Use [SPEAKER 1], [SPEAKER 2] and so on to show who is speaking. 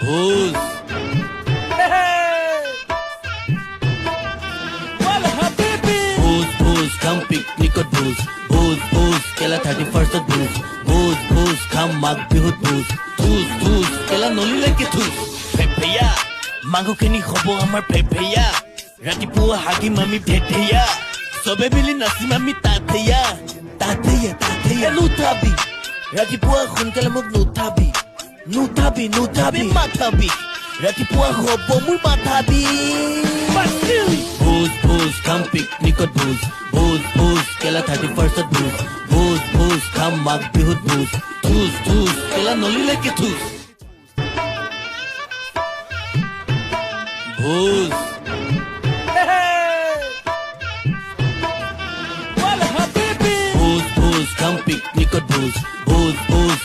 [SPEAKER 1] ভোজ ভোজ ভোজ খাম পিকনিকত ভোজ ভোজ ভোজ কেলা 31st ভোজ ভোজ ভোজ খাম মাঘ বিহুত ভোজ থুজ থুজ কেলা নলিলৈকে থুজ ফেফেয়া মাংসখিনি হ'ব আমাৰ ফেফেয়া ৰাতিপুৱা হাগিম আমি ভেটেয়া চবে মিলি নাচিম আমি তাতেয়া তাতেয়া তাতেয়া নুঠাবি ৰাতিপুৱা সোনকালে মোক নুঠাবি নুঠাবি নুঠাবি মাথাবি ৰাতিপুৱা হ'ব মোৰ মাথাবি ভোজ ভোজ খাম পিকনিকত ভোজ ভোজ ভোজ কেলা 31st ভোজ ভোজ ভোজ খাম মাঘ বিহুত ভোজ থুজ থুজ কেলা নলিলৈকে থুজ ভোজ ভোজ ভোজ খাম পিকনিকত ভোজ